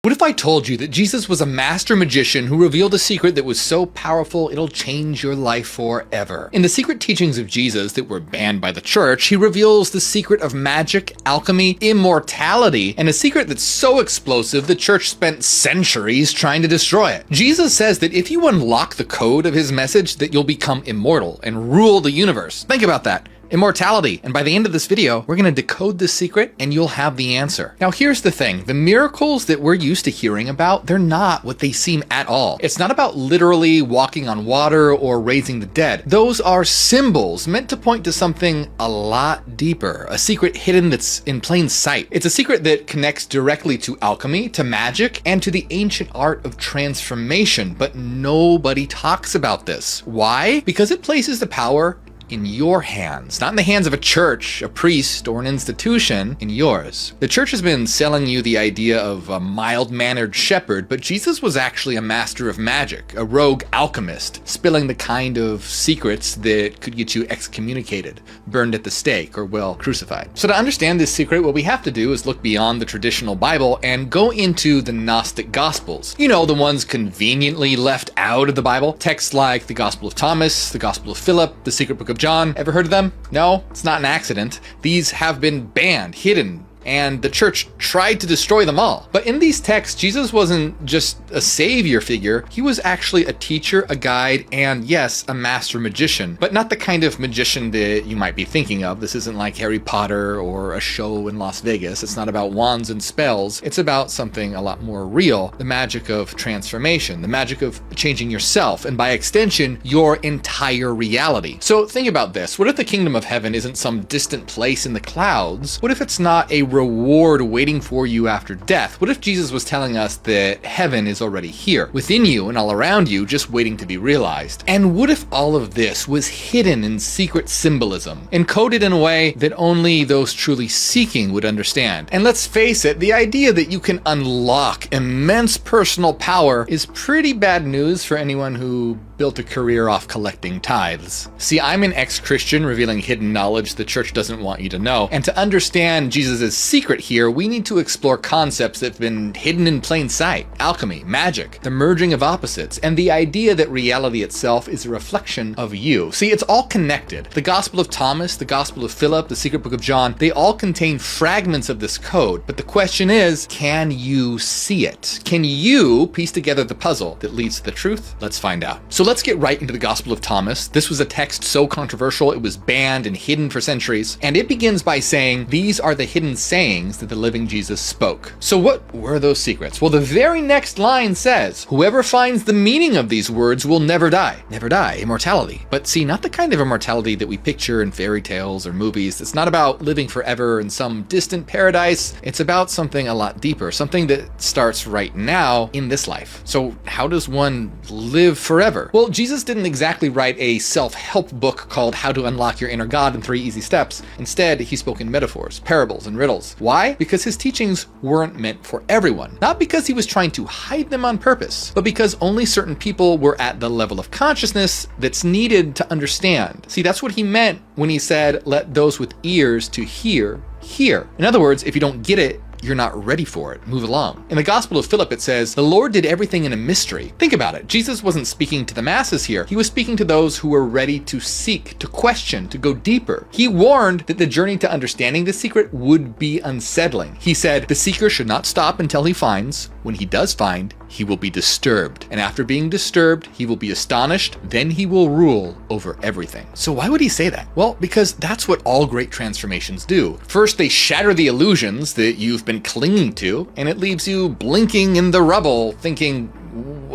What if I told you that Jesus was a master magician who revealed a secret that was so powerful it'll change your life forever? In the secret teachings of Jesus that were banned by the church, he reveals the secret of magic, alchemy, immortality, and a secret that's so explosive the church spent centuries trying to destroy it. Jesus says that if you unlock the code of his message, that you'll become immortal and rule the universe. Think about that. Immortality. And by the end of this video, we're going to decode this secret and you'll have the answer. Now, here's the thing. The miracles that we're used to hearing about, they're not what they seem at all. It's not about literally walking on water or raising the dead. Those are symbols meant to point to something a lot deeper, a secret hidden that's in plain sight. It's a secret that connects directly to alchemy, to magic, and to the ancient art of transformation, but nobody talks about this. Why? Because it places the power in your hands, not in the hands of a church, a priest, or an institution, in yours. The church has been selling you the idea of a mild-mannered shepherd, but Jesus was actually a master of magic, a rogue alchemist, spilling the kind of secrets that could get you excommunicated, burned at the stake, or, well, crucified. So to understand this secret, what we have to do is look beyond the traditional Bible and go into the Gnostic Gospels. You know, the ones conveniently left out of the Bible. Texts like the Gospel of Thomas, the Gospel of Philip, the Secret Book of John. Ever heard of them? No, it's not an accident. These have been banned, hidden, and the church tried to destroy them all. But in these texts, Jesus wasn't just a savior figure. He was actually a teacher, a guide, and yes, a master magician, but not the kind of magician that you might be thinking of. This isn't like Harry Potter or a show in Las Vegas. It's not about wands and spells. It's about something a lot more real, the magic of transformation, the magic of changing yourself, and by extension, your entire reality. So think about this. What if the kingdom of heaven isn't some distant place in the clouds? What if it's not a reward waiting for you after death? What if Jesus was telling us that heaven is already here, within you and all around you, just waiting to be realized? And what if all of this was hidden in secret symbolism, encoded in a way that only those truly seeking would understand? And let's face it, the idea that you can unlock immense personal power is pretty bad news for anyone who built a career off collecting tithes. See, I'm an ex-Christian revealing hidden knowledge the church doesn't want you to know. And to understand Jesus' secret here, we need to explore concepts that have been hidden in plain sight. Alchemy, magic, the merging of opposites, and the idea that reality itself is a reflection of you. See, it's all connected. The Gospel of Thomas, the Gospel of Philip, the Secret Book of John, they all contain fragments of this code. But the question is, can you see it? Can you piece together the puzzle that leads to the truth? Let's find out. So let's get right into the Gospel of Thomas. This was a text so controversial, it was banned and hidden for centuries. And it begins by saying, these are the hidden sayings that the living Jesus spoke. So what were those secrets? Well, the very next line says, whoever finds the meaning of these words will never die. Never die, immortality. But see, not the kind of immortality that we picture in fairy tales or movies. It's not about living forever in some distant paradise. It's about something a lot deeper, something that starts right now in this life. So how does one live forever? Well, Jesus didn't exactly write a self-help book called How to Unlock Your Inner God in 3 Easy Steps. Instead, he spoke in metaphors, parables, and riddles. Why? Because his teachings weren't meant for everyone. Not because he was trying to hide them on purpose, but because only certain people were at the level of consciousness that's needed to understand. See, that's what he meant when he said, let those with ears to hear, hear. In other words, if you don't get it, you're not ready for it. Move along. In the Gospel of Philip, it says, the Lord did everything in a mystery. Think about it. Jesus wasn't speaking to the masses here. He was speaking to those who were ready to seek, to question, to go deeper. He warned that the journey to understanding the secret would be unsettling. He said, the seeker should not stop until he finds. When he does find, he will be disturbed. And after being disturbed, he will be astonished. Then he will rule over everything. So why would he say that? Well, because that's what all great transformations do. First, they shatter the illusions that you've been clinging to, and it leaves you blinking in the rubble, thinking,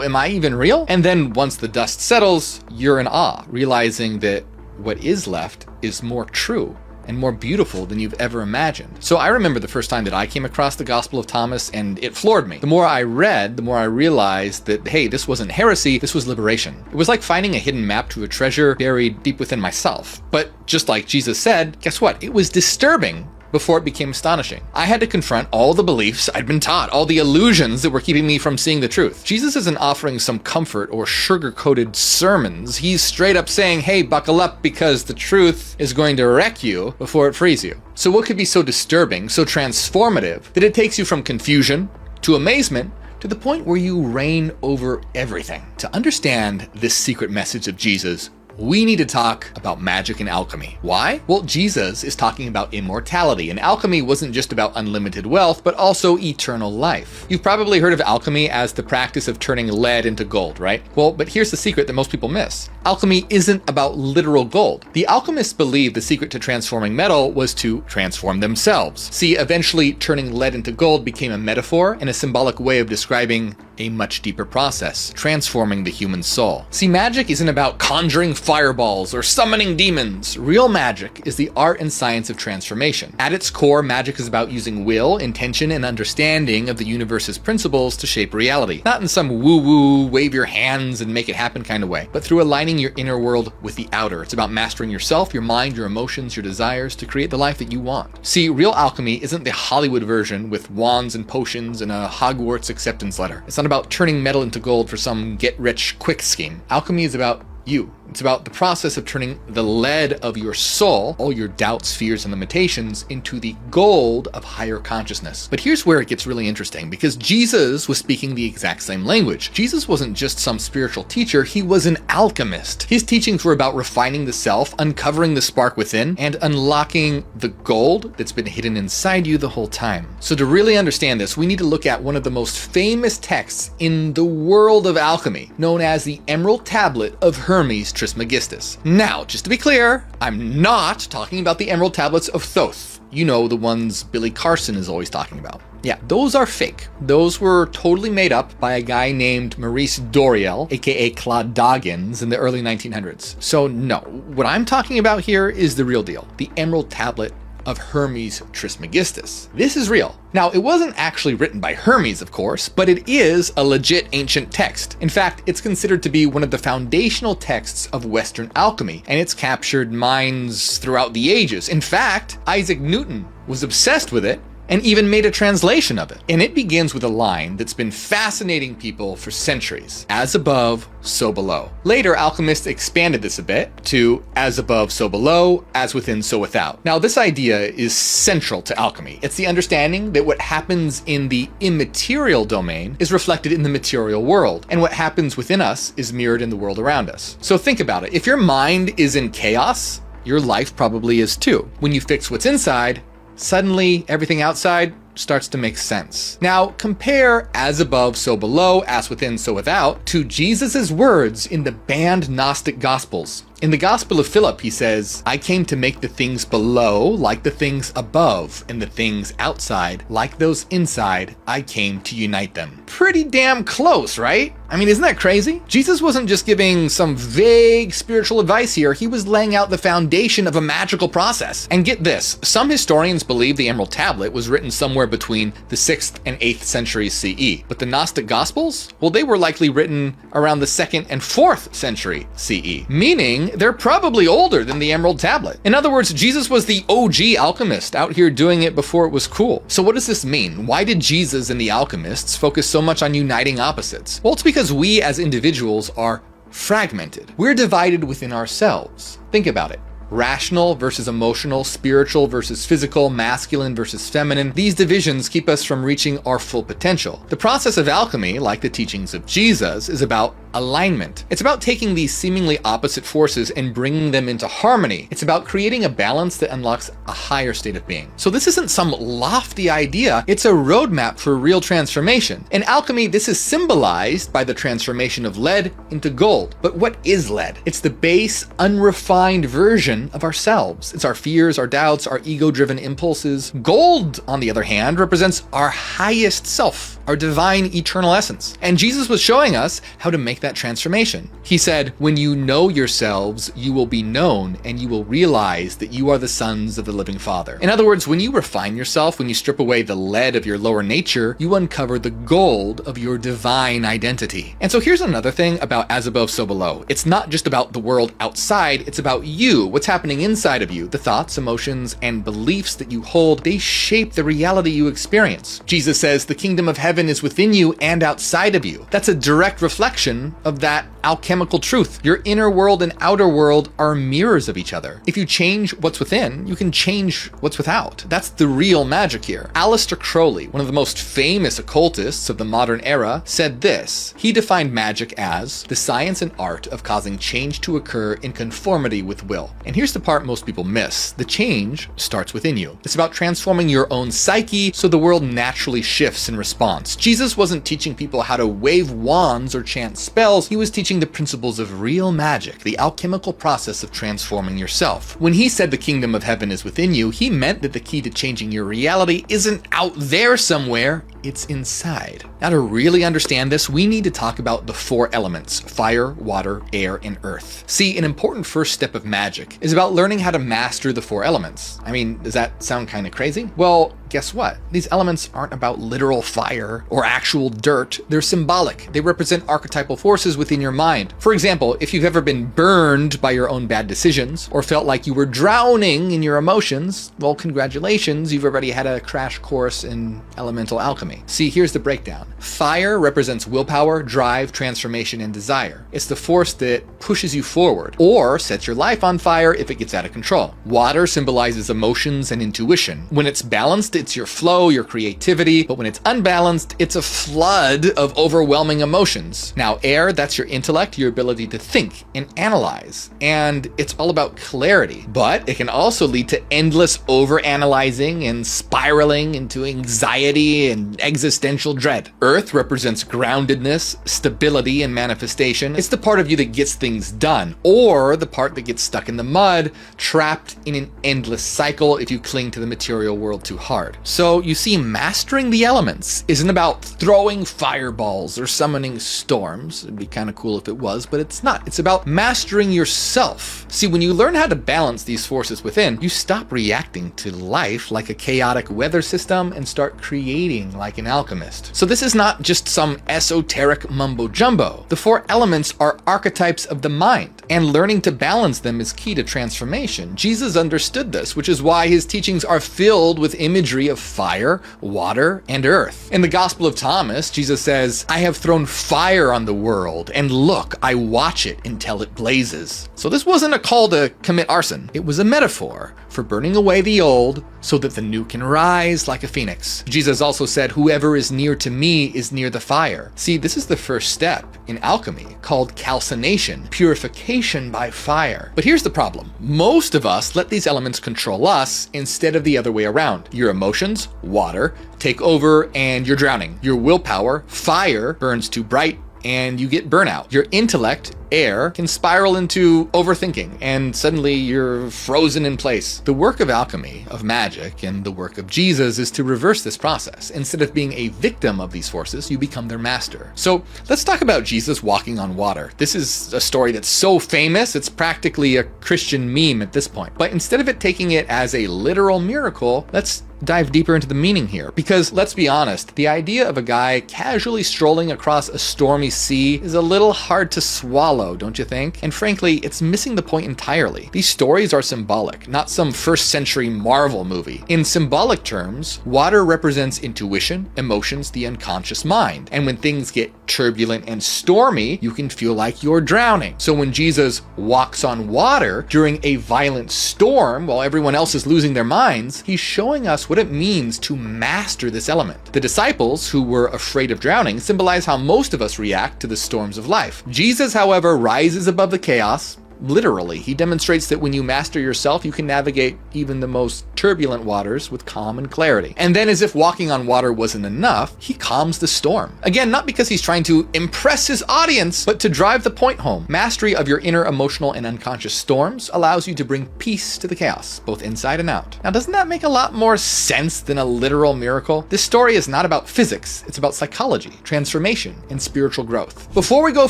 am I even real? And then once the dust settles, you're in awe, realizing that what is left is more true and more beautiful than you've ever imagined. So I remember the first time that I came across the Gospel of Thomas, and it floored me. The more I read, the more I realized that, hey, this wasn't heresy, this was liberation. It was like finding a hidden map to a treasure buried deep within myself. But just like Jesus said, guess what? It was disturbing before it became astonishing. I had to confront all the beliefs I'd been taught, all the illusions that were keeping me from seeing the truth. Jesus isn't offering some comfort or sugar-coated sermons. He's straight up saying, hey, buckle up because the truth is going to wreck you before it frees you. So what could be so disturbing, so transformative, that it takes you from confusion to amazement to the point where you reign over everything. To understand this secret message of Jesus, we need to talk about magic and alchemy. Why? Well, Jesus is talking about immortality, and alchemy wasn't just about unlimited wealth, but also eternal life. You've probably heard of alchemy as the practice of turning lead into gold, right? Well, but here's the secret that most people miss. Alchemy isn't about literal gold. The alchemists believed the secret to transforming metal was to transform themselves. See, eventually turning lead into gold became a metaphor and a symbolic way of describing a much deeper process, transforming the human soul. See, magic isn't about conjuring fireballs or summoning demons. Real magic is the art and science of transformation. At its core, magic is about using will, intention, and understanding of the universe's principles to shape reality. Not in some woo-woo, wave your hands and make it happen kind of way, but through aligning your inner world with the outer. It's about mastering yourself, your mind, your emotions, your desires to create the life that you want. See, real alchemy isn't the Hollywood version with wands and potions and a Hogwarts acceptance letter. It's not about turning metal into gold for some get-rich-quick scheme. Alchemy is about you. It's about the process of turning the lead of your soul, all your doubts, fears, and limitations, into the gold of higher consciousness. But here's where it gets really interesting, because Jesus was speaking the exact same language. Jesus wasn't just some spiritual teacher, he was an alchemist. His teachings were about refining the self, uncovering the spark within, and unlocking the gold that's been hidden inside you the whole time. So to really understand this, we need to look at one of the most famous texts in the world of alchemy, known as the Emerald Tablet of Hermes Trismegistus. Now, just to be clear, I'm not talking about the Emerald Tablets of Thoth. You know, the ones Billy Carson is always talking about. Yeah, those are fake. Those were totally made up by a guy named Maurice Doreal, aka Claude Doggins, in the early 1900s. So no, what I'm talking about here is the real deal. The Emerald Tablet of Hermes Trismegistus. This is real. Now, it wasn't actually written by Hermes, of course, but it is a legit ancient text. In fact, it's considered to be one of the foundational texts of Western alchemy, and it's captured minds throughout the ages. In fact, Isaac Newton was obsessed with it and even made a translation of it. And it begins with a line that's been fascinating people for centuries. As above, so below. Later, alchemists expanded this a bit to as above, so below, as within, so without. Now, this idea is central to alchemy. It's the understanding that what happens in the immaterial domain is reflected in the material world, and what happens within us is mirrored in the world around us. So think about it. If your mind is in chaos, your life probably is too. When you fix what's inside, suddenly everything outside starts to make sense. Now compare as above, so below, as within, so without to Jesus's words in the banned Gnostic Gospels. In the Gospel of Philip, he says, I came to make the things below like the things above, and the things outside like those inside. I came to unite them. Pretty damn close, right? I mean, isn't that crazy? Jesus wasn't just giving some vague spiritual advice here. He was laying out the foundation of a magical process. And get this, some historians believe the Emerald Tablet was written somewhere between the 6th and 8th centuries CE. But the Gnostic Gospels? Well, they were likely written around the 2nd and 4th century CE, meaning they're probably older than the Emerald Tablet. In other words, Jesus was the OG alchemist out here doing it before it was cool. So what does this mean? Why did Jesus and the alchemists focus so much on uniting opposites? Well, it's because we as individuals are fragmented. We're divided within ourselves. Think about it. Rational versus emotional, spiritual versus physical, masculine versus feminine. These divisions keep us from reaching our full potential. The process of alchemy, like the teachings of Jesus, is about alignment. It's about taking these seemingly opposite forces and bringing them into harmony. It's about creating a balance that unlocks a higher state of being. So this isn't some lofty idea, it's a roadmap for real transformation. In alchemy, this is symbolized by the transformation of lead into gold. But what is lead? It's the base, unrefined version of ourselves. It's our fears, our doubts, our ego-driven impulses. Gold, on the other hand, represents our highest self, our divine eternal essence. And Jesus was showing us how to make that transformation. He said, when you know yourselves, you will be known, and you will realize that you are the sons of the living Father. In other words, when you refine yourself, when you strip away the lead of your lower nature, you uncover the gold of your divine identity. And so here's another thing about as above, so below. It's not just about the world outside, it's about you, what's happening inside of you. The thoughts, emotions, and beliefs that you hold, they shape the reality you experience. Jesus says the kingdom of heaven is within you and outside of you. That's a direct reflection version of that alchemical truth. Your inner world and outer world are mirrors of each other. If you change what's within, you can change what's without. That's the real magic here. Aleister Crowley, one of the most famous occultists of the modern era, said this. He defined magic as the science and art of causing change to occur in conformity with will. And here's the part most people miss. The change starts within you. It's about transforming your own psyche so the world naturally shifts in response. Jesus wasn't teaching people how to wave wands or chant spells. He was teaching the principles of real magic, the alchemical process of transforming yourself. When he said the kingdom of heaven is within you, he meant that the key to changing your reality isn't out there somewhere, it's inside. Now, to really understand this, we need to talk about the four elements: fire, water, air, and earth. See, an important first step of magic is about learning how to master the four elements. I mean, does that sound kind of crazy? Well, guess what? These elements aren't about literal fire or actual dirt. They're symbolic. They represent archetypal forces within your mind. For example, if you've ever been burned by your own bad decisions or felt like you were drowning in your emotions, well, congratulations, you've already had a crash course in elemental alchemy. See, here's the breakdown. Fire represents willpower, drive, transformation, and desire. It's the force that pushes you forward or sets your life on fire if it gets out of control. Water symbolizes emotions and intuition. When it's balanced, it's your flow, your creativity, but when it's unbalanced, it's a flood of overwhelming emotions. Now, air, that's your intellect, your ability to think and analyze, and it's all about clarity, but it can also lead to endless overanalyzing and spiraling into anxiety and existential dread. Earth represents groundedness, stability, and manifestation. It's the part of you that gets things done, or the part that gets stuck in the mud, trapped in an endless cycle if you cling to the material world too hard. So you see, mastering the elements isn't about throwing fireballs or summoning storms. It'd be kind of cool if it was, but it's not. It's about mastering yourself. See, when you learn how to balance these forces within, you stop reacting to life like a chaotic weather system and start creating like an alchemist. So this is not just some esoteric mumbo jumbo. The four elements are archetypes of the mind, and learning to balance them is key to transformation. Jesus understood this, which is why his teachings are filled with imagery of fire, water, and earth. In the Gospel of Thomas, Jesus says, "I have thrown fire on the world, and look, I watch it until it blazes." So this wasn't a call to commit arson. It was a metaphor for burning away the old so that the new can rise like a phoenix. Jesus also said, "Whoever is near to me is near the fire." See, this is the first step in alchemy called calcination, purification by fire. But here's the problem. Most of us let these elements control us instead of the other way around. Your emotions, water, take over and you're drowning. Your willpower, fire, burns too bright and you get burnout. Your intellect, air, can spiral into overthinking and suddenly you're frozen in place. The work of alchemy, of magic, and the work of Jesus is to reverse this process. Instead of being a victim of these forces, you become their master. So let's talk about Jesus walking on water. This is a story that's so famous, it's practically a Christian meme at this point. But instead of it taking it as a literal miracle, let's dive deeper into the meaning here. Because let's be honest, the idea of a guy casually strolling across a stormy sea is a little hard to swallow, don't you think? And frankly, it's missing the point entirely. These stories are symbolic, not some first century Marvel movie. In symbolic terms, water represents intuition, emotions, the unconscious mind. And when things get turbulent and stormy, you can feel like you're drowning. So when Jesus walks on water during a violent storm while everyone else is losing their minds, he's showing us what it means to master this element. The disciples, who were afraid of drowning, symbolize how most of us react to the storms of life. Jesus, however, rises above the chaos. Literally, he demonstrates that when you master yourself, you can navigate even the most turbulent waters with calm and clarity. And then, as if walking on water wasn't enough, he calms the storm. Again, not because he's trying to impress his audience, but to drive the point home. Mastery of your inner emotional and unconscious storms allows you to bring peace to the chaos, both inside and out. Now, doesn't that make a lot more sense than a literal miracle? This story is not about physics, it's about psychology, transformation, and spiritual growth. Before we go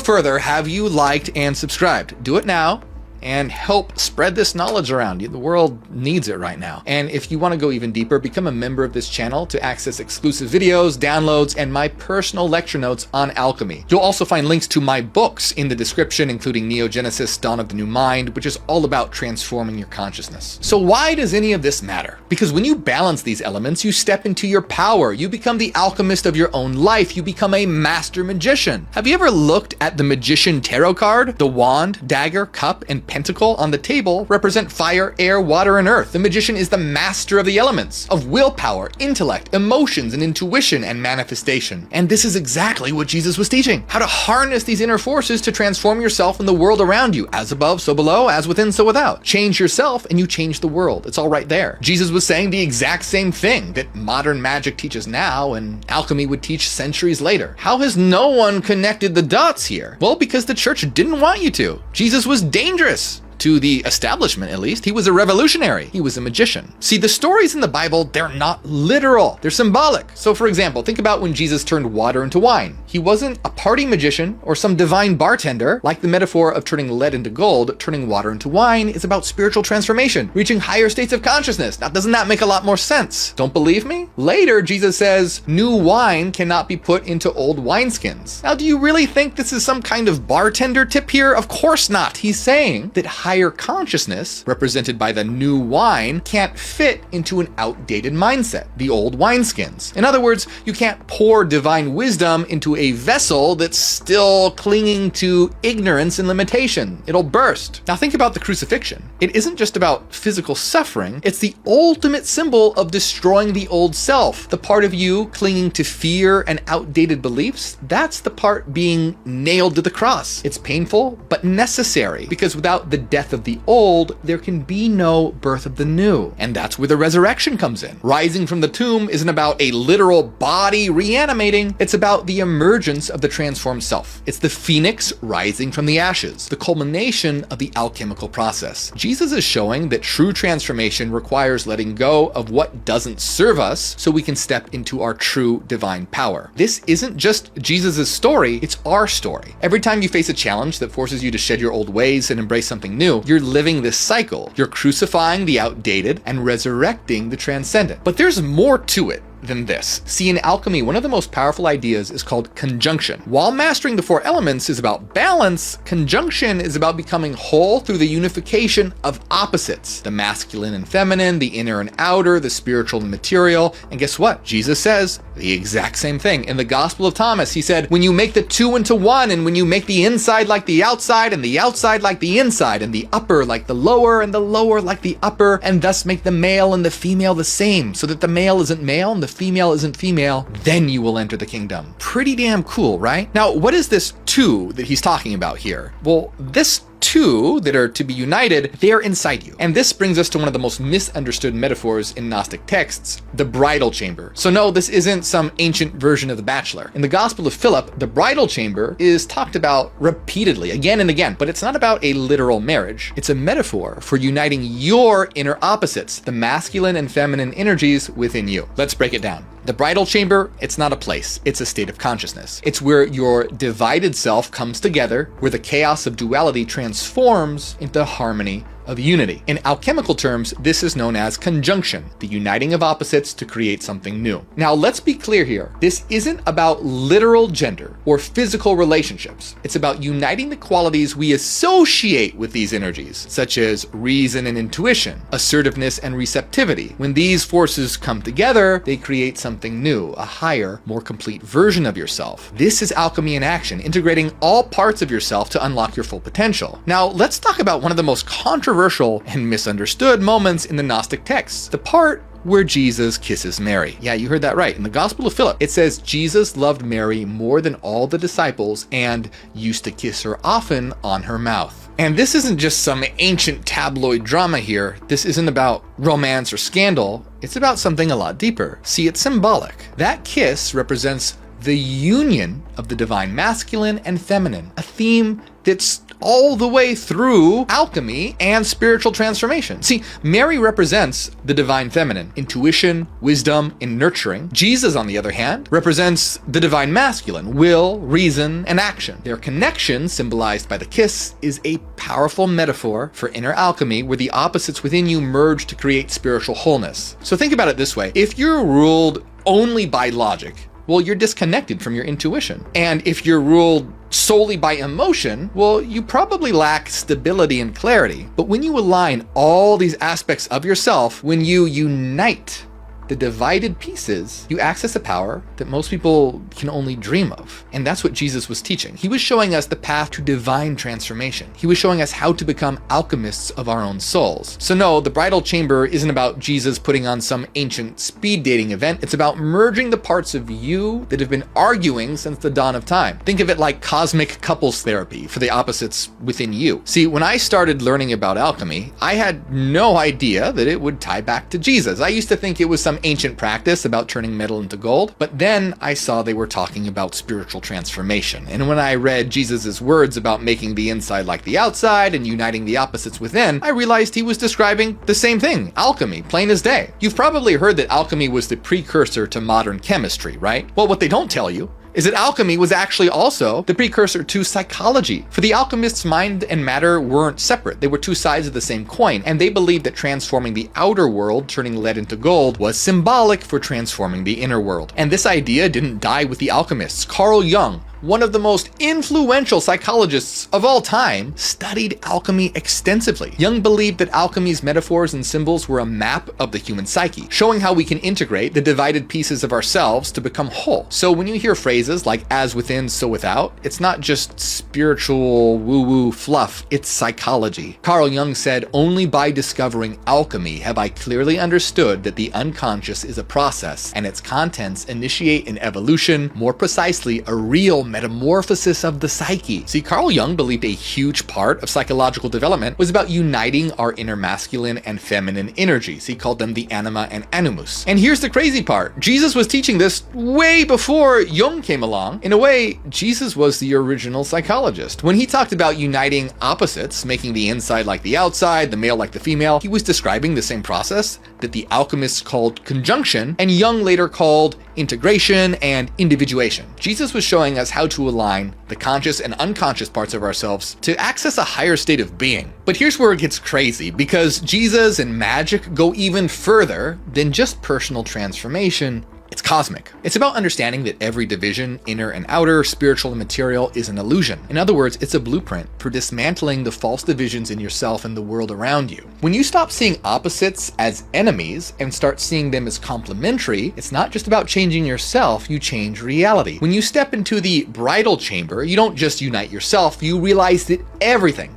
further, have you liked and subscribed? Do it now. and help spread this knowledge around. The world needs it right now. And if you want to go even deeper, become a member of this channel to access exclusive videos, downloads, and my personal lecture notes on alchemy. You'll also find links to my books in the description, including Neogenesis, Dawn of the New Mind, which is all about transforming your consciousness. So why does any of this matter? Because when you balance these elements, you step into your power. You become the alchemist of your own life. You become a master magician. Have you ever looked at the magician tarot card? The wand, dagger, cup, and pentacle on the table represent fire, air, water, and earth. The magician is the master of the elements, of willpower, intellect, emotions, and intuition and manifestation. And this is exactly what Jesus was teaching. How to harness these inner forces to transform yourself and the world around you. As above, so below, as within, so without. Change yourself and you change the world. It's all right there. Jesus was saying the exact same thing that modern magic teaches now and alchemy would teach centuries later. How has no one connected the dots here? Well, because the church didn't want you to. Jesus was dangerous. To the establishment, at least. He was a revolutionary. He was a magician. See, the stories in the Bible, they're not literal. They're symbolic. So for example, think about when Jesus turned water into wine. He wasn't a party magician or some divine bartender. Like the metaphor of turning lead into gold, turning water into wine is about spiritual transformation, reaching higher states of consciousness. Now, doesn't that make a lot more sense? Don't believe me? Later, Jesus says, new wine cannot be put into old wineskins. Now, do you really think this is some kind of bartender tip here? Of course not. He's saying that higher consciousness, represented by the new wine, can't fit into an outdated mindset, the old wineskins. In other words, you can't pour divine wisdom into a vessel that's still clinging to ignorance and limitation. It'll burst. Now think about the crucifixion. It isn't just about physical suffering, it's the ultimate symbol of destroying the old self. The part of you clinging to fear and outdated beliefs, that's the part being nailed to the cross. It's painful, but necessary, because without the death of the old, there can be no birth of the new. And that's where the resurrection comes in. Rising from the tomb isn't about a literal body reanimating, it's about the emergence of the transformed self. It's the phoenix rising from the ashes, the culmination of the alchemical process. Jesus is showing that true transformation requires letting go of what doesn't serve us so we can step into our true divine power. This isn't just Jesus' story, it's our story. Every time you face a challenge that forces you to shed your old ways and embrace something new, you're living this cycle. You're crucifying the outdated and resurrecting the transcendent. But there's more to it than this. See, in alchemy, one of the most powerful ideas is called conjunction. While mastering the four elements is about balance, conjunction is about becoming whole through the unification of opposites, the masculine and feminine, the inner and outer, the spiritual and material. And guess what? Jesus says the exact same thing. In the Gospel of Thomas, he said, when you make the two into one, and when you make the inside like the outside, and the outside like the inside, and the upper like the lower, and the lower like the upper, and thus make the male and the female the same, so that the male isn't male and the female isn't female, then you will enter the kingdom. Pretty damn cool, right? Now, what is this two that he's talking about here? Well, this two that are to be united, they are inside you. And this brings us to one of the most misunderstood metaphors in Gnostic texts, the bridal chamber. So no, this isn't some ancient version of The Bachelor. In the Gospel of Philip, the bridal chamber is talked about repeatedly, again and again, but it's not about a literal marriage. It's a metaphor for uniting your inner opposites, the masculine and feminine energies within you. Let's break it down. The bridal chamber, it's not a place, it's a state of consciousness. It's where your divided self comes together, where the chaos of duality transforms into harmony of unity. In alchemical terms, this is known as conjunction, the uniting of opposites to create something new. Now, let's be clear here. This isn't about literal gender or physical relationships. It's about uniting the qualities we associate with these energies, such as reason and intuition, assertiveness and receptivity. When these forces come together, they create something new, a higher, more complete version of yourself. This is alchemy in action, integrating all parts of yourself to unlock your full potential. Now, let's talk about one of the most controversial and misunderstood moments in the Gnostic texts, the part where Jesus kisses Mary. Yeah, you heard that right. In the Gospel of Philip, it says Jesus loved Mary more than all the disciples and used to kiss her often on her mouth. And this isn't just some ancient tabloid drama here. This isn't about romance or scandal. It's about something a lot deeper. See, it's symbolic. That kiss represents the union of the divine masculine and feminine, a theme that's all the way through alchemy and spiritual transformation. See, Mary represents the divine feminine, intuition, wisdom, and nurturing. Jesus, on the other hand, represents the divine masculine, will, reason, and action. Their connection, symbolized by the kiss, is a powerful metaphor for inner alchemy where the opposites within you merge to create spiritual wholeness. So think about it this way. If you're ruled only by logic, well, you're disconnected from your intuition. And if you're ruled solely by emotion, well, you probably lack stability and clarity. But when you align all these aspects of yourself, when you unite the divided pieces, you access a power that most people can only dream of. And that's what Jesus was teaching. He was showing us the path to divine transformation. He was showing us how to become alchemists of our own souls. So no, the bridal chamber isn't about Jesus putting on some ancient speed dating event. It's about merging the parts of you that have been arguing since the dawn of time. Think of it like cosmic couples therapy for the opposites within you. See, when I started learning about alchemy, I had no idea that it would tie back to Jesus. I used to think it was some ancient practice about turning metal into gold, but then I saw they were talking about spiritual transformation. And when I read Jesus's words about making the inside like the outside and uniting the opposites within, I realized he was describing the same thing, alchemy, plain as day. You've probably heard that alchemy was the precursor to modern chemistry, right? Well, what they don't tell you is that alchemy was actually also the precursor to psychology. For the alchemists, mind and matter weren't separate. They were two sides of the same coin, and they believed that transforming the outer world, turning lead into gold, was symbolic for transforming the inner world. And this idea didn't die with the alchemists. Carl Jung, one of the most influential psychologists of all time, studied alchemy extensively. Jung believed that alchemy's metaphors and symbols were a map of the human psyche, showing how we can integrate the divided pieces of ourselves to become whole. So when you hear phrases like as within, so without, it's not just spiritual woo-woo fluff, it's psychology. Carl Jung said, "Only by discovering alchemy have I clearly understood that the unconscious is a process, and its contents initiate an evolution, more precisely, a real metamorphosis of the psyche." See, Carl Jung believed a huge part of psychological development was about uniting our inner masculine and feminine energies. He called them the anima and animus. And here's the crazy part. Jesus was teaching this way before Jung came along. In a way, Jesus was the original psychologist. When he talked about uniting opposites, making the inside like the outside, the male like the female, he was describing the same process that the alchemists called conjunction and Jung later called integration and individuation. Jesus was showing us how to align the conscious and unconscious parts of ourselves to access a higher state of being. But here's where it gets crazy, because Jesus and magic go even further than just personal transformation. It's cosmic. It's about understanding that every division, inner and outer, spiritual and material, is an illusion. In other words, it's a blueprint for dismantling the false divisions in yourself and the world around you. When you stop seeing opposites as enemies and start seeing them as complementary, it's not just about changing yourself, you change reality. When you step into the bridal chamber, you don't just unite yourself, you realize that everything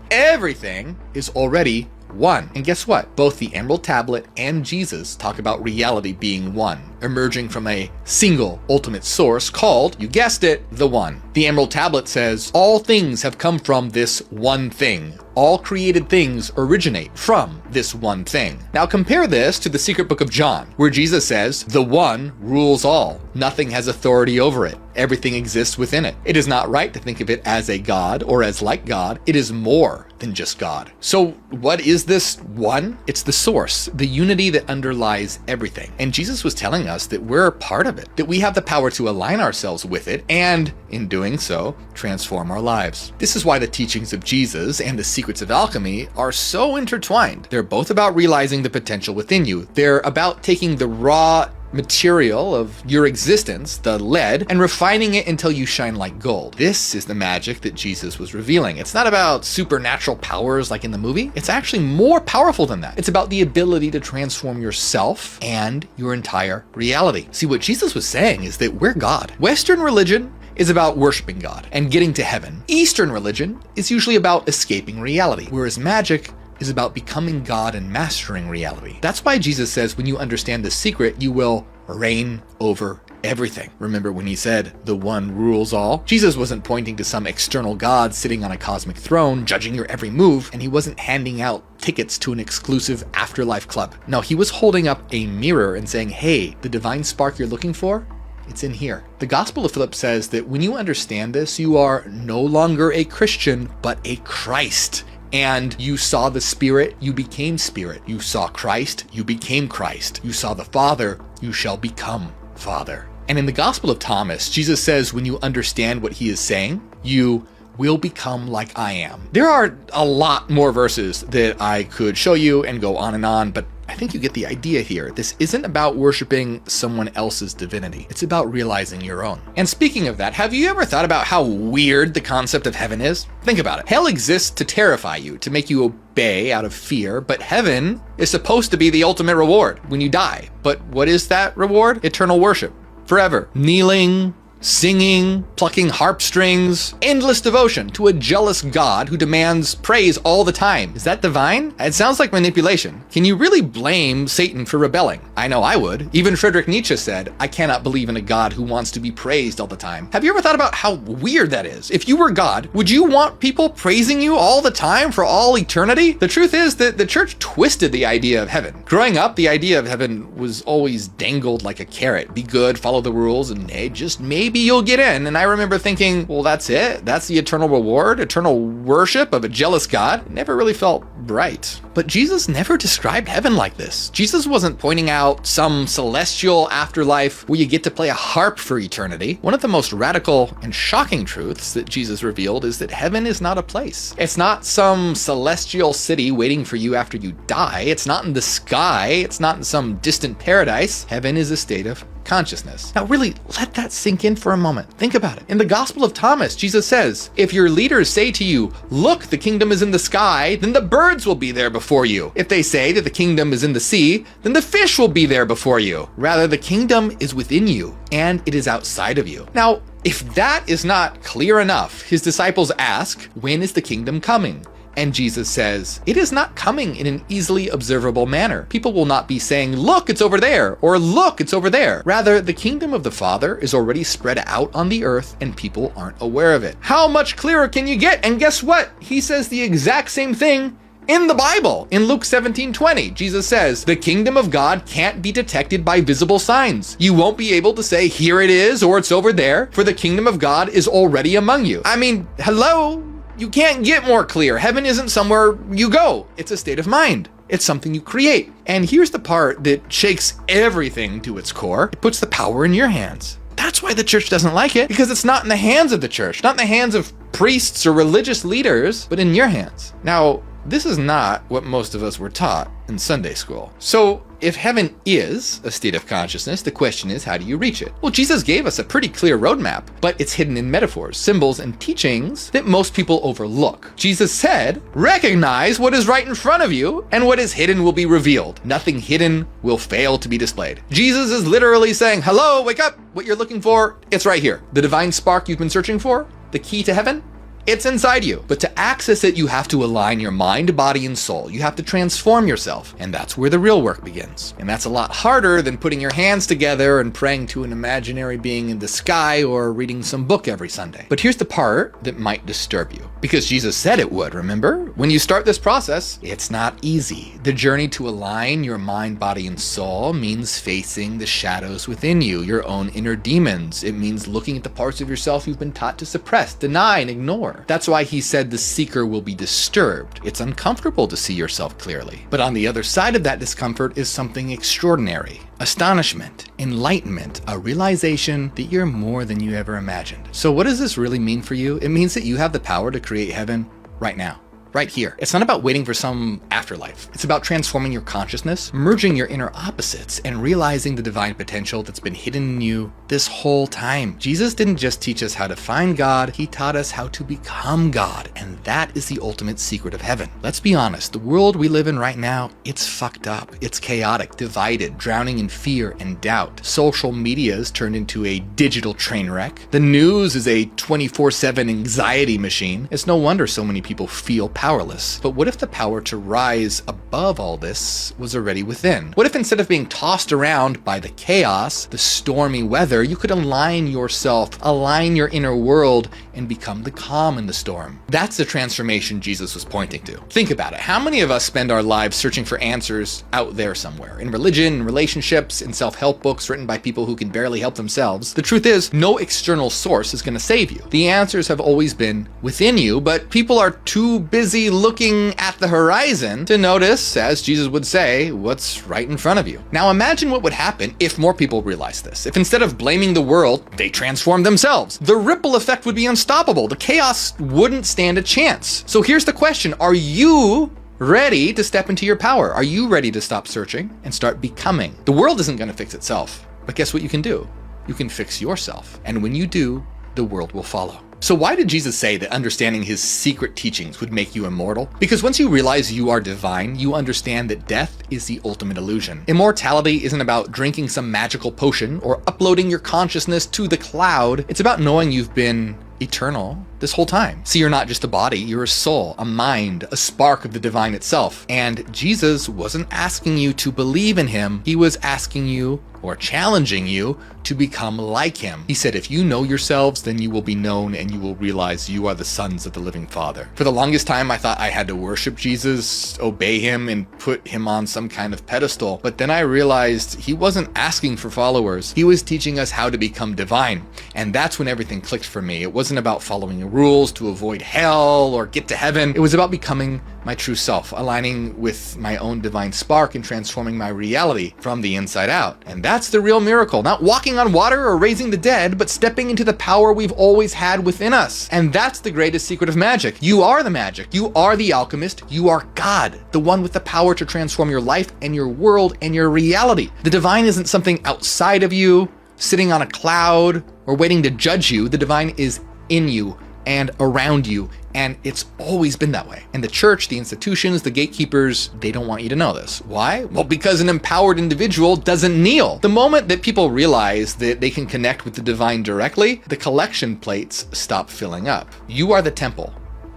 is already one. And guess what? Both the Emerald Tablet and Jesus talk about reality being one, emerging from a single ultimate source called, you guessed it, the One. The Emerald Tablet says, all things have come from this one thing. All created things originate from this one thing. Now compare this to the secret book of John, where Jesus says, the One rules all. Nothing has authority over it. Everything exists within it. It is not right to think of it as a God or as like God. It is more than just God. So what is this one? It's the source, the unity that underlies everything. And Jesus was telling us that we're a part of it, that we have the power to align ourselves with it, and in doing so, transform our lives. This is why the teachings of Jesus and the secrets of alchemy are so intertwined. They're both about realizing the potential within you. They're about taking the raw material of your existence, the lead, and refining it until you shine like gold. This is the magic that Jesus was revealing. It's not about supernatural powers like in the movie. It's actually more powerful than that. It's about the ability to transform yourself and your entire reality. See, what Jesus was saying is that we're God. Western religion is about worshiping God and getting to heaven. Eastern religion is usually about escaping reality, whereas magic is about becoming God and mastering reality. That's why Jesus says when you understand the secret, you will reign over everything. Remember when he said, the One rules all? Jesus wasn't pointing to some external God sitting on a cosmic throne, judging your every move, and he wasn't handing out tickets to an exclusive afterlife club. No, he was holding up a mirror and saying, hey, the divine spark you're looking for, It's in here. The Gospel of Philip says that when you understand this, you are no longer a Christian, but a Christ. And you saw the Spirit, you became Spirit. You saw Christ, you became Christ. You saw the Father, you shall become Father. And in the Gospel of Thomas, Jesus says when you understand what he is saying, you will become like I am. There are a lot more verses that I could show you and go on, but I think you get the idea here. This isn't about worshiping someone else's divinity. It's about realizing your own. And speaking of that, have you ever thought about how weird the concept of heaven is? Think about it. Hell exists to terrify you, to make you obey out of fear, but heaven is supposed to be the ultimate reward when you die. But what is that reward? Eternal worship. Forever. Kneeling, singing, plucking harp strings, endless devotion to a jealous God who demands praise all the time. Is that divine? It sounds like manipulation. Can you really blame Satan for rebelling? I know I would. Even Friedrich Nietzsche said, I cannot believe in a God who wants to be praised all the time. Have you ever thought about how weird that is? If you were God, would you want people praising you all the time for all eternity? The truth is that the church twisted the idea of heaven. Growing up, the idea of heaven was always dangled like a carrot. Be good, follow the rules, and hey, just maybe you'll get in. And I remember thinking, well, that's it? That's the eternal reward? Eternal worship of a jealous God? It never really felt right. But Jesus never described heaven like this. Jesus wasn't pointing out some celestial afterlife where you get to play a harp for eternity. One of the most radical and shocking truths that Jesus revealed is that heaven is not a place. It's not some celestial city waiting for you after you die. It's not in the sky. It's not in some distant paradise. Heaven is a state of consciousness. Now really let that sink in for a moment. Think about it. In the Gospel of Thomas, Jesus says, if your leaders say to you, look, the kingdom is in the sky, then the birds will be there before you. If they say that the kingdom is in the sea, then the fish will be there before you. Rather, the kingdom is within you and it is outside of you. Now, if that is not clear enough, his disciples ask, when is the kingdom coming? And Jesus says, it is not coming in an easily observable manner. People will not be saying, look, it's over there, or look, it's over there. Rather, the kingdom of the Father is already spread out on the earth and people aren't aware of it. How much clearer can you get? And guess what? He says the exact same thing in the Bible. In Luke 17:20, Jesus says, the kingdom of God can't be detected by visible signs. You won't be able to say, here it is, or it's over there, for the kingdom of God is already among you. I mean, hello? You can't get more clear. Heaven isn't somewhere you go. It's a state of mind. It's something you create. And here's the part that shakes everything to its core. It puts the power in your hands. That's why the church doesn't like it, because it's not in the hands of the church, not in the hands of priests or religious leaders, but in your hands. Now, this is not what most of us were taught in Sunday school. So if heaven is a state of consciousness, the question is, how do you reach it? Well, Jesus gave us a pretty clear roadmap, but it's hidden in metaphors, symbols, and teachings that most people overlook. Jesus said, recognize what is right in front of you, and what is hidden will be revealed. Nothing hidden will fail to be displayed. Jesus is literally saying, hello, wake up. What you're looking for, it's right here. The divine spark you've been searching for, the key to heaven, it's inside you. But to access it, you have to align your mind, body, and soul. You have to transform yourself. And that's where the real work begins. And that's a lot harder than putting your hands together and praying to an imaginary being in the sky or reading some book every Sunday. But here's the part that might disturb you. Because Jesus said it would, remember? When you start this process, it's not easy. The journey to align your mind, body, and soul means facing the shadows within you, your own inner demons. It means looking at the parts of yourself you've been taught to suppress, deny, and ignore. That's why he said the seeker will be disturbed. It's uncomfortable to see yourself clearly. But on the other side of that discomfort is something extraordinary. Astonishment, enlightenment, a realization that you're more than you ever imagined. So what does this really mean for you? It means that you have the power to create heaven right now. Right here. It's not about waiting for some afterlife. It's about transforming your consciousness, merging your inner opposites, and realizing the divine potential that's been hidden in you this whole time. Jesus didn't just teach us how to find God, he taught us how to become God, and that is the ultimate secret of heaven. Let's be honest, the world we live in right now, it's fucked up. It's chaotic, divided, drowning in fear and doubt. Social media is turned into a digital train wreck. The news is a 24/7 anxiety machine. It's no wonder so many people feel powerless. But what if the power to rise above all this was already within? What if instead of being tossed around by the chaos, the stormy weather, you could align yourself, align your inner world, and become the calm in the storm? That's the transformation Jesus was pointing to. Think about it. How many of us spend our lives searching for answers out there somewhere? In religion, in relationships, in self-help books written by people who can barely help themselves. The truth is, no external source is going to save you. The answers have always been within you, but people are too busy looking at the horizon to notice, as Jesus would say, what's right in front of you. Now imagine what would happen if more people realized this. If instead of blaming the world, they transformed themselves. The ripple effect would be unstoppable. The chaos wouldn't stand a chance. So here's the question. Are you ready to step into your power? Are you ready to stop searching and start becoming? The world isn't going to fix itself, but guess what you can do? You can fix yourself. And when you do, the world will follow. So why did Jesus say that understanding his secret teachings would make you immortal? Because once you realize you are divine, you understand that death is the ultimate illusion. Immortality isn't about drinking some magical potion or uploading your consciousness to the cloud. It's about knowing you've been eternal this whole time. See, you're not just a body, you're a soul, a mind, a spark of the divine itself. And Jesus wasn't asking you to believe in him. He was asking you, or challenging you, to become like him. He said, if you know yourselves, then you will be known and you will realize you are the sons of the living Father. For the longest time, I thought I had to worship Jesus, obey him, and put him on some kind of pedestal. But then I realized he wasn't asking for followers. He was teaching us how to become divine. And that's when everything clicked for me. It wasn't about following rules to avoid hell or get to heaven. It was about becoming my true self, aligning with my own divine spark and transforming my reality from the inside out. And that's the real miracle. Not walking on water or raising the dead, but stepping into the power we've always had within us. And that's the greatest secret of magic. You are the magic. You are the alchemist. You are God, the one with the power to transform your life and your world and your reality. The divine isn't something outside of you, sitting on a cloud, or waiting to judge you. The divine is in you and around you, and it's always been that way. And the church, the institutions, the gatekeepers, they don't want you to know this. Why? Well, because an empowered individual doesn't kneel. The moment that people realize that they can connect with the divine directly, the collection plates stop filling up. You are the temple,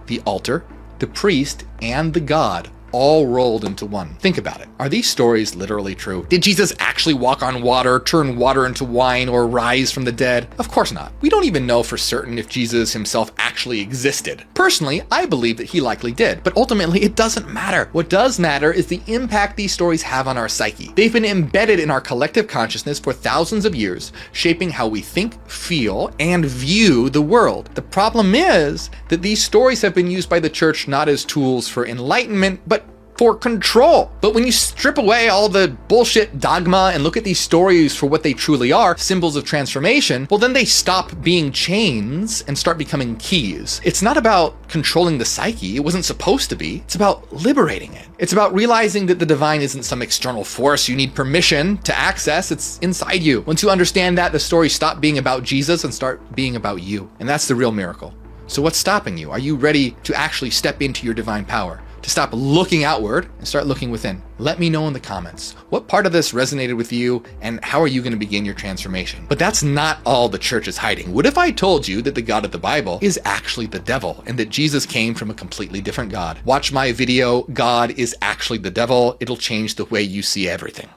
the altar, the priest, and the God, all rolled into one. Think about it. Are these stories literally true? Did Jesus actually walk on water, turn water into wine, or rise from the dead? Of course not. We don't even know for certain if Jesus himself actually existed. Personally, I believe that he likely did, but ultimately it doesn't matter. What does matter is the impact these stories have on our psyche. They've been embedded in our collective consciousness for thousands of years, shaping how we think, feel, and view the world. The problem is that these stories have been used by the church not as tools for enlightenment, but for control. But when you strip away all the bullshit dogma and look at these stories for what they truly are, symbols of transformation, well, then they stop being chains and start becoming keys. It's not about controlling the psyche. It wasn't supposed to be. It's about liberating it. It's about realizing that the divine isn't some external force you need permission to access. It's inside you. Once you understand that, the stories stop being about Jesus and start being about you. And that's the real miracle. So what's stopping you? Are you ready to actually step into your divine power? To stop looking outward and start looking within? Let me know in the comments. What part of this resonated with you, and how are you going to begin your transformation? But that's not all the church is hiding. What if I told you that the God of the Bible is actually the devil, and that Jesus came from a completely different God? Watch my video, God is actually the devil. It'll change the way you see everything.